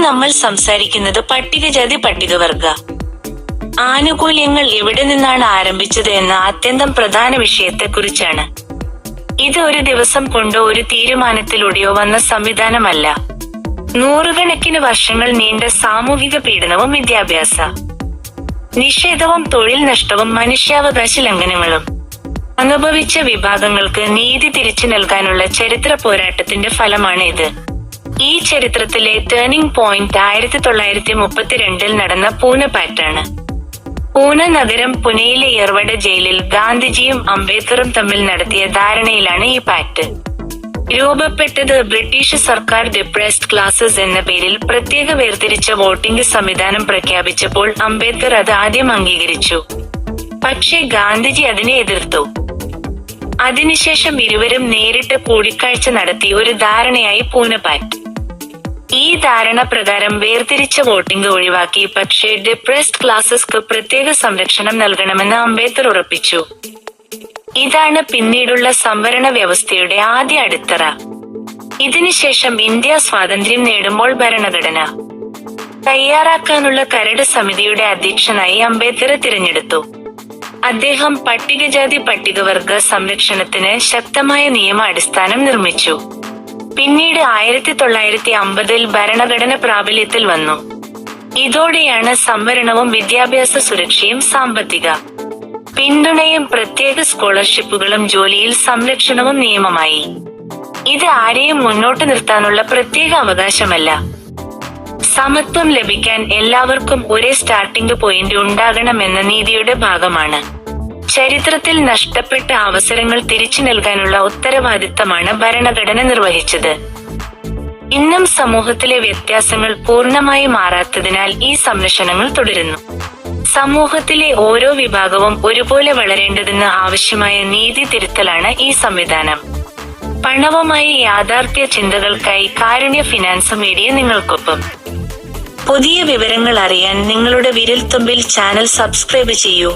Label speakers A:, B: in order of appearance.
A: നമ്മൾ സംസാരിക്കുന്നത് പട്ടികജാതി പട്ടികവർഗ ആനുകൂല്യങ്ങൾ എവിടെ നിന്നാണ് ആരംഭിച്ചത് എന്ന അത്യന്തം പ്രധാന വിഷയത്തെക്കുറിച്ചാണ്. ഇത് ഒരു ദിവസം കൊണ്ടോ ഒരു തീരുമാനത്തിലൂടെയോ വന്ന സംവിധാനമല്ല. നൂറുകണക്കിന് വർഷങ്ങൾ നീണ്ട സാമൂഹിക പീഡനവും വിദ്യാഭ്യാസ നിഷേധവും തൊഴിൽ നഷ്ടവും മനുഷ്യാവകാശ ലംഘനങ്ങളും അനുഭവിച്ച വിഭാഗങ്ങൾക്ക് നീതി തിരിച്ചു നൽകാനുള്ള ചരിത്ര പോരാട്ടത്തിന്റെ ഫലമാണ് ഇത്. ഈ ചരിത്രത്തിലെ ടേണിംഗ് പോയിന്റ് 1932 നടന്ന പൂന പാക്ടാണ്. പൂന നഗരം പുനെയിലെ യർവഡ ജയിലിൽ ഗാന്ധിജിയും അംബേദ്കറും തമ്മിൽ നടത്തിയ ധാരണയിലാണ് ഈ പാക്ട് രൂപപ്പെട്ടത്. ബ്രിട്ടീഷ് സർക്കാർ ഡിപ്രസ്ഡ് ക്ലാസസ് എന്ന പേരിൽ പ്രത്യേക വേർതിരിച്ച വോട്ടിംഗ് സംവിധാനം പ്രഖ്യാപിച്ചപ്പോൾ അംബേദ്കർ അത് ആദ്യം അംഗീകരിച്ചു. പക്ഷേ ഗാന്ധിജി അതിനെ എതിർത്തു. അതിനുശേഷം ഇരുവരും നേരിട്ട് കൂടിക്കാഴ്ച നടത്തി ഒരു ധാരണയായി പൂന പാക്ട്. ഈ ധാരണ പ്രകാരം വേർതിരിച്ച വോട്ടിംഗ് ഒഴിവാക്കി, പക്ഷേ ഡിപ്രസ്ഡ് ക്ലാസസ്ക്ക് പ്രത്യേക സംരക്ഷണം നൽകണമെന്ന് അംബേദ്കർ ഉറപ്പിച്ചു. ഇതാണ് പിന്നീടുള്ള സംവരണ വ്യവസ്ഥയുടെ ആദ്യ അടിത്തറ. ഇതിനുശേഷം ഇന്ത്യ സ്വാതന്ത്ര്യം നേടുമ്പോൾ ഭരണഘടന തയ്യാറാക്കാനുള്ള കരട് സമിതിയുടെ അധ്യക്ഷനായി അംബേദ്കറെ തിരഞ്ഞെടുത്തു. അദ്ദേഹം പട്ടികജാതി പട്ടികവർഗ സംരക്ഷണത്തിന് ശക്തമായ നിയമ അടിസ്ഥാനം നിർമ്മിച്ചു. പിന്നീട് 1950 ഭരണഘടന പ്രാബല്യത്തിൽ വന്നു. ഇതോടെയാണ് സംവരണവും വിദ്യാഭ്യാസ സുരക്ഷയും സാമ്പത്തിക പിന്തുണയും പ്രത്യേക സ്കോളർഷിപ്പുകളും ജോലിയിൽ സംരക്ഷണവും നിയമമായി. ഇത് ആരെയും മുന്നോട്ട് നിർത്താനുള്ള പ്രത്യേക അവകാശമല്ല. സമത്വം ലഭിക്കാൻ എല്ലാവർക്കും ഒരേ സ്റ്റാർട്ടിംഗ് പോയിന്റ് ഉണ്ടാകണമെന്ന നീതിയുടെ ഭാഗമാണ്. ചരിത്രത്തിൽ നഷ്ടപ്പെട്ട അവസരങ്ങൾ തിരിച്ചു നൽകാനുള്ള ഉത്തരവാദിത്തമാണ് ഭരണഘടന നിർവഹിച്ചത്. ഇന്നും സമൂഹത്തിലെ വ്യത്യാസങ്ങൾ പൂർണ്ണമായി മാറാത്തതിനാൽ ഈ സംരക്ഷണങ്ങൾ തുടരുന്നു. സമൂഹത്തിലെ ഓരോ വിഭാഗവും ഒരുപോലെ വളരേണ്ടതെന്ന് ആവശ്യമായ നീതി തിരുത്തലാണ് ഈ സംവിധാനം. പണവുമായി യാഥാർത്ഥ്യ ചിന്തകൾക്കായി കാരുണ്യ ഫിനാൻസ് മീഡിയ നിങ്ങൾക്കൊപ്പം. പുതിയ വിവരങ്ങൾ അറിയാൻ നിങ്ങളുടെ വിരൽത്തുമ്പിൽ ചാനൽ സബ്സ്ക്രൈബ് ചെയ്യൂ.